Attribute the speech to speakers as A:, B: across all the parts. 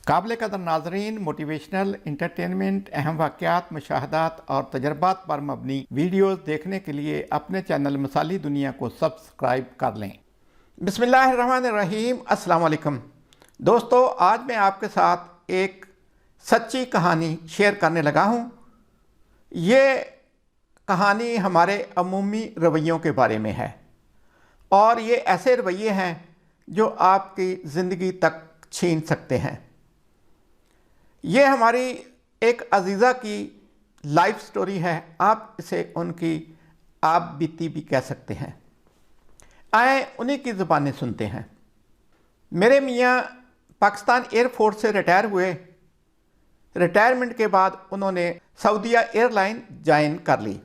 A: काबिल कदर नाजरीन, मोटिवेशनल, इंटरटेनमेंट, अहम वाक़यात, मुशाहदात और तजर्बात पर मबनी वीडियोज़ देखने के लिए अपने चैनल मिसाली दुनिया को सब्सक्राइब कर लें। बिस्मिल्लाहिर्रहमानिर्रहीम। अस्सलाम वालेकुम दोस्तों, आज मैं आपके साथ एक सच्ची कहानी शेयर करने लगा हूँ। ये कहानी हमारे अमूमी रवैयों के बारे में है और ये ऐसे रवैये हैं जो आपकी ज़िंदगी तक छीन सकते हैं। ये हमारी एक अजीज़ा की लाइफ स्टोरी है, आप इसे उनकी आप बीती भी कह सकते हैं। आए उन्हीं की ज़ुबानें सुनते हैं। मेरे मियाँ पाकिस्तान एयरफोर्स से रिटायर हुए। रिटायरमेंट के बाद उन्होंने सऊदीया एयरलाइन ज्वाइन कर ली।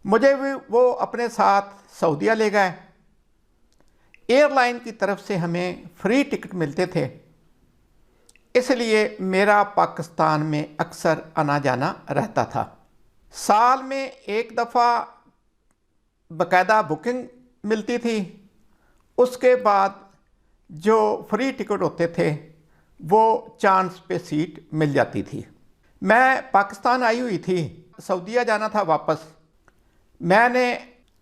A: मुझे भी वो अपने साथ सऊदीया ले गए। एयरलाइन की तरफ से हमें फ्री टिकट मिलते थे, इसलिए मेरा पाकिस्तान में अक्सर आना जाना रहता था। साल में एक दफ़ा बाकायदा बुकिंग मिलती थी, उसके बाद जो फ्री टिकट होते थे वो चांस पे सीट मिल जाती थी। मैं पाकिस्तान आई हुई थी, सऊदीया जाना था वापस। मैंने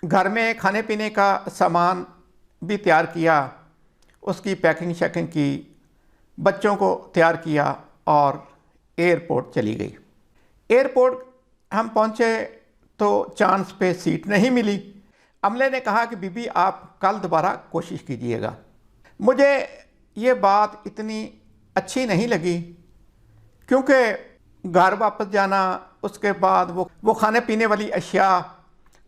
A: घर में खाने पीने का सामान भी तैयार किया, उसकी पैकिंग शैकिंग की, बच्चों को तैयार किया और एयरपोर्ट चली गई। एयरपोर्ट हम पहुंचे तो चांस पे सीट नहीं मिली। अमले ने कहा कि बीबी आप कल दोबारा कोशिश कीजिएगा। मुझे ये बात इतनी अच्छी नहीं लगी, क्योंकि घर वापस जाना, उसके बाद वो खाने पीने वाली अशिया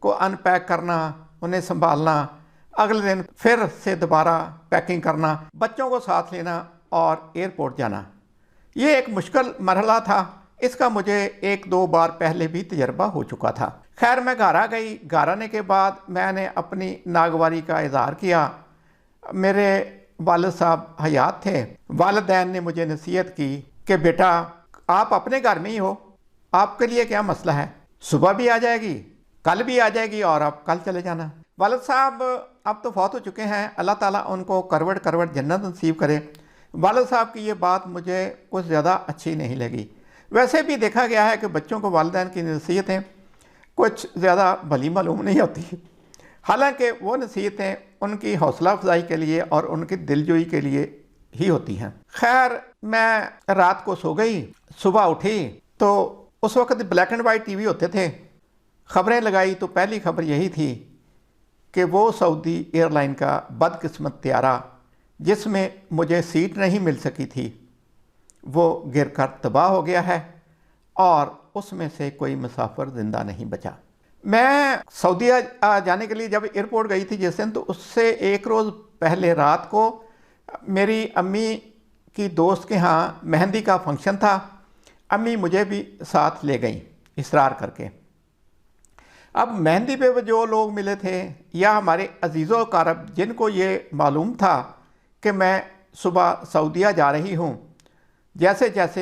A: को अनपैक करना, उन्हें संभालना, अगले दिन फिर से दोबारा पैकिंग करना, बच्चों को साथ लेना और एयरपोर्ट जाना, ये एक मुश्किल मरहला था। इसका मुझे एक दो बार पहले भी तजर्बा हो चुका था। खैर मैं घर आ गई। घर आने के बाद मैंने अपनी नागवारी का इजहार किया। मेरे वालिद साहब हयात थे। वालिदैन ने मुझे नसीहत की कि बेटा आप अपने घर में ही हो, आपके लिए क्या मसला है, सुबह भी आ जाएगी, कल भी आ जाएगी और आप कल चले जाना। वालिद साहब अब तो फौत हो चुके हैं, अल्लाह ताला उनको करवट करवट जन्नत नसीब करे। वालिद साहब की ये बात मुझे कुछ ज़्यादा अच्छी नहीं लगी। वैसे भी देखा गया है कि बच्चों को वालिदैन की नसीहतें कुछ ज़्यादा भली मालूम नहीं होती, हालांकि वो नसीहतें उनकी हौसला अफजाई के लिए और उनकी दिलजोई के लिए ही होती हैं। खैर मैं रात को सो गई। सुबह उठी तो उस वक्त ब्लैक एंड वाइट टीवी होते थे। खबरें लगाई तो पहली खबर यही थी कि वो सऊदी एयरलाइन का बदकिस्मत त्यारा जिसमें मुझे सीट नहीं मिल सकी थी, वो गिरकर तबाह हो गया है और उसमें से कोई मुसाफिर ज़िंदा नहीं बचा। मैं सऊदीया जाने के लिए जब एयरपोर्ट गई थी जिस दिन, तो उससे एक रोज़ पहले रात को मेरी अम्मी की दोस्त के यहाँ मेहंदी का फंक्शन था। अम्मी मुझे भी साथ ले गई इसरार करके। अब मेहंदी पे जो लोग मिले थे या हमारे अजीज़ो कारब जिनको ये मालूम था कि मैं सुबह सऊदीया जा रही हूँ, जैसे जैसे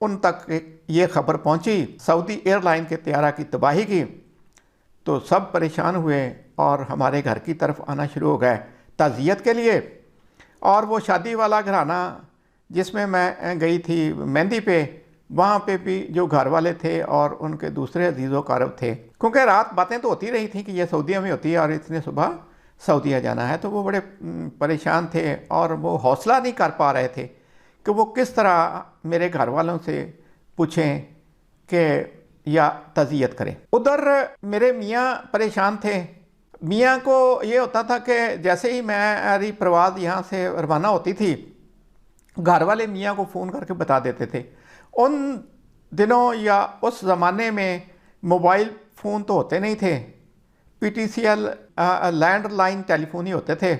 A: उन तक ये खबर पहुँची सऊदी एयरलाइन के त्यारा की तबाही की, तो सब परेशान हुए और हमारे घर की तरफ आना शुरू हो गए ताज़ियत के लिए। और वो शादी वाला घराना जिसमें मैं गई थी मेहंदी पे, वहाँ पे भी जो घर वाले थे और उनके दूसरे अजीज़ो कारब थे, क्योंकि रात बातें तो होती रही थी कि ये सऊदीया में होती है और इतने सुबह सऊदीया जाना है, तो वो बड़े परेशान थे और वो हौसला नहीं कर पा रहे थे कि वो किस तरह मेरे घर वालों से पूछें कि या तज़ियत करें। उधर मेरे मियाँ परेशान थे। मियाँ को ये होता था कि जैसे ही मेरी प्रवास यहाँ से रवाना होती थी, घर वाले मियाँ को फ़ोन करके बता देते थे। उन दिनों या उस ज़माने में मोबाइल फ़ोन तो होते नहीं थे, PTCL लैंडलाइन टेलीफोन ही होते थे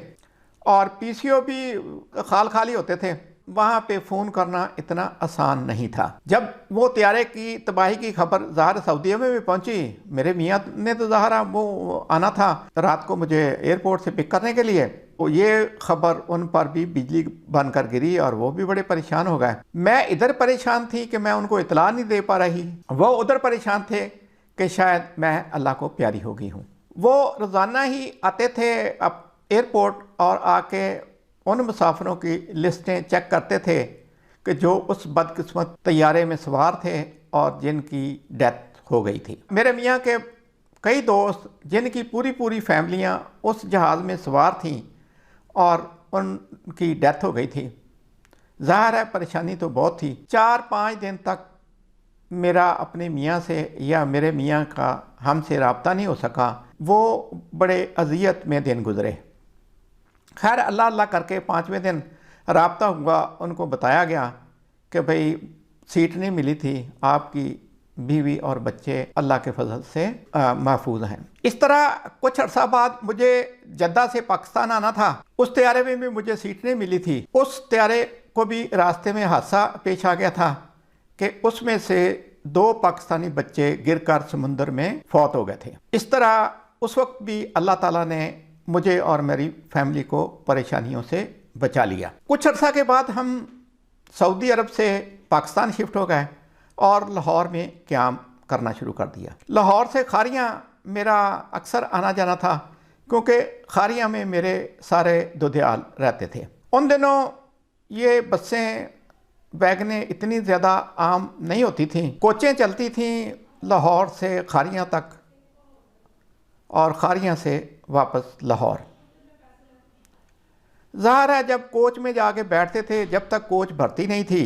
A: और PCO भी खाल खाली होते थे। वहाँ पे फ़ोन करना इतना आसान नहीं था। जब वो त्यारे की तबाही की खबर ज़ाहिर सऊदीया में भी पहुँची, मेरे मियाँ ने तो ज़ाहिर वो आना था रात को मुझे एयरपोर्ट से पिक करने के लिए, तो ये खबर उन पर भी बिजली बनकर गिरी और वो भी बड़े परेशान हो गए। मैं इधर परेशान थी कि मैं उनको इतला नहीं दे पा रही, वो उधर परेशान थे कि शायद मैं अल्लाह को प्यारी हो गई हूँ। वो रोज़ाना ही आते थे अब एयरपोर्ट और आके उन मुसाफिरों की लिस्टें चेक करते थे कि जो उस बदकिस्मत तैयारे में सवार थे और जिनकी डेथ हो गई थी। मेरे मियाँ के कई दोस्त जिनकी पूरी पूरी फैमिलियाँ उस जहाज़ में सवार थीं और उनकी डेथ हो गई थी। ज़ाहिर है परेशानी तो बहुत थी। 4-5 दिन तक मेरा अपने मियाँ से या मेरे मियाँ का हमसे रब्ता नहीं हो सका। वो बड़े अज़ियत में दिन गुज़रे। खैर अल्लाह अल्लाह करके 5वें दिन रब्ता हुआ, उनको बताया गया कि भाई सीट नहीं मिली थी, आपकी बीवी और बच्चे अल्लाह के फजल से महफूज हैं। इस तरह कुछ अर्सा बाद मुझे जद्दा से पाकिस्तान आना था। उस तैयारे में भी मुझे सीट नहीं मिली थी। उस तैयारे को भी रास्ते में हादसा पेश आ गया था कि उसमें से 2 पाकिस्तानी बच्चे गिरकर समुंदर में फौत हो गए थे। इस तरह उस वक्त भी अल्लाह ताला ने मुझे और मेरी फैमिली को परेशानियों से बचा लिया। कुछ अर्सा के बाद हम सऊदी अरब से पाकिस्तान शिफ्ट हो गए और लाहौर में क़याम करना शुरू कर दिया। लाहौर से खारियाँ मेरा अक्सर आना जाना था क्योंकि खारियाँ में मेरे सारे दुधियाल रहते थे। उन दिनों ये बसें वैगनें इतनी ज़्यादा आम नहीं होती थीं। कोचें चलती थीं लाहौर से खारियाँ तक और खारियाँ से वापस लाहौर। ज़ाहिर है जब कोच में जाके बैठते थे, जब तक कोच भरती नहीं थी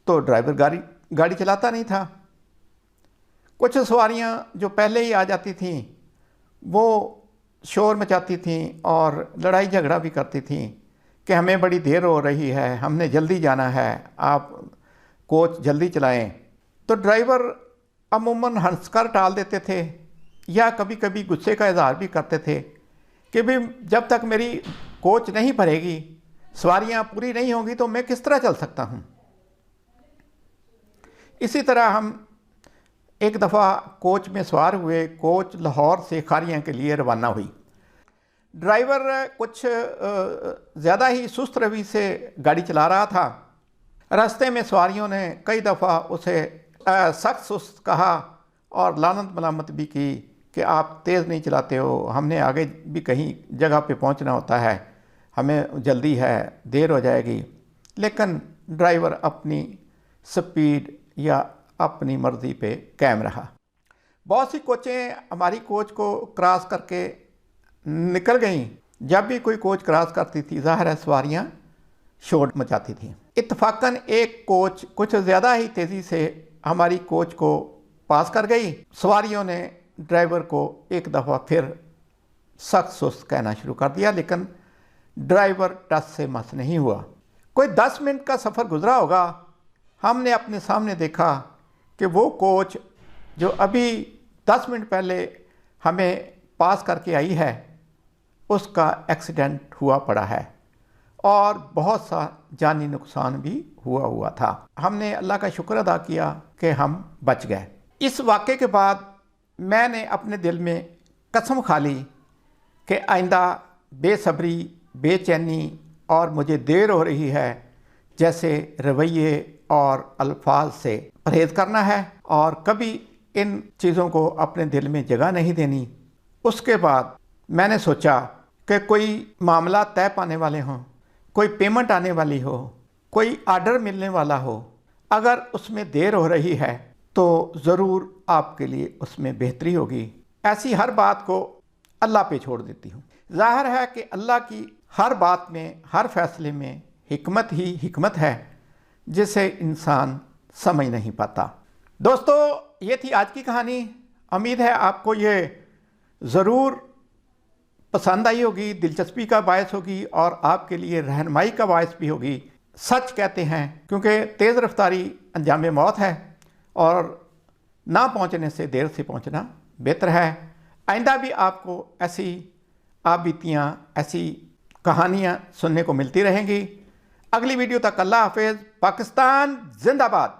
A: तो ड्राइवर गाड़ी चलाता नहीं था। कुछ सवारियाँ जो पहले ही आ जाती थीं वो शोर मचाती थीं और लड़ाई झगड़ा भी करती थीं कि हमें बड़ी देर हो रही है, हमने जल्दी जाना है, आप कोच जल्दी चलाएं। तो ड्राइवर अमूमन हंसकर टाल देते थे या कभी कभी गुस्से का इजहार भी करते थे कि भाई जब तक मेरी कोच नहीं भरेगी, सवारियाँ पूरी नहीं होंगी तो मैं किस तरह चल सकता हूँ। इसी तरह हम एक दफ़ा कोच में सवार हुए। कोच लाहौर से खारियाँ के लिए रवाना हुई। ड्राइवर कुछ ज़्यादा ही सुस्त रवि से गाड़ी चला रहा था। रास्ते में सवारियों ने कई दफ़ा उसे सख्त सुस्त कहा और लानत मलामत भी की कि आप तेज़ नहीं चलाते हो, हमने आगे भी कहीं जगह पे पहुंचना होता है, हमें जल्दी है, देर हो जाएगी। लेकिन ड्राइवर अपनी स्पीड या अपनी मर्ज़ी पे कायम रहा। बहुत सी कोचें हमारी कोच को क्रॉस करके निकल गईं। जब भी कोई कोच क्रॉस करती थी ज़ाहिर है सवारियाँ शोर मचाती थीं। इत्तफाकन एक कोच कुछ ज़्यादा ही तेज़ी से हमारी कोच को पास कर गई। सवारियों ने ड्राइवर को एक दफ़ा फिर सख्त सुस्त कहना शुरू कर दिया, लेकिन ड्राइवर टस से मस नहीं हुआ। कोई 10 मिनट का सफ़र गुजरा होगा, हमने अपने सामने देखा कि वो कोच जो अभी 10 मिनट पहले हमें पास करके आई है उसका एक्सीडेंट हुआ पड़ा है और बहुत सा जानी नुकसान भी हुआ था। हमने अल्लाह का शुक्र अदा किया कि हम बच गए। इस वाक़े के बाद मैंने अपने दिल में कसम खा ली कि आइंदा बेसब्री, बेचैनी और मुझे देर हो रही है जैसे रवैये और अल्फाज से परहेज़ करना है और कभी इन चीज़ों को अपने दिल में जगह नहीं देनी। उसके बाद मैंने सोचा कि कोई मामला तय पाने वाले हों, कोई पेमेंट आने वाली हो, कोई आर्डर मिलने वाला हो, अगर उसमें देर हो रही है तो ज़रूर आपके लिए उसमें बेहतरी होगी। ऐसी हर बात को अल्लाह पे छोड़ देती हूँ। ज़ाहिर है कि अल्लाह की हर बात में, हर फैसले में हिकमत ही हिकमत है जिसे इंसान समझ नहीं पाता। दोस्तों, ये थी आज की कहानी। उम्मीद है आपको ये ज़रूर पसंद आई होगी, दिलचस्पी का बायस होगी और आपके लिए रहनुमाई का बायस भी होगी। सच कहते हैं क्योंकि तेज़ रफ्तारी अंजाम मौत है और ना पहुंचने से देर से पहुंचना बेहतर है। आइंदा भी आपको ऐसी आबितियाँ, ऐसी कहानियाँ सुनने को मिलती रहेंगी। अगली वीडियो तक अल्लाह हाफ़िज़। पाकिस्तान जिंदाबाद।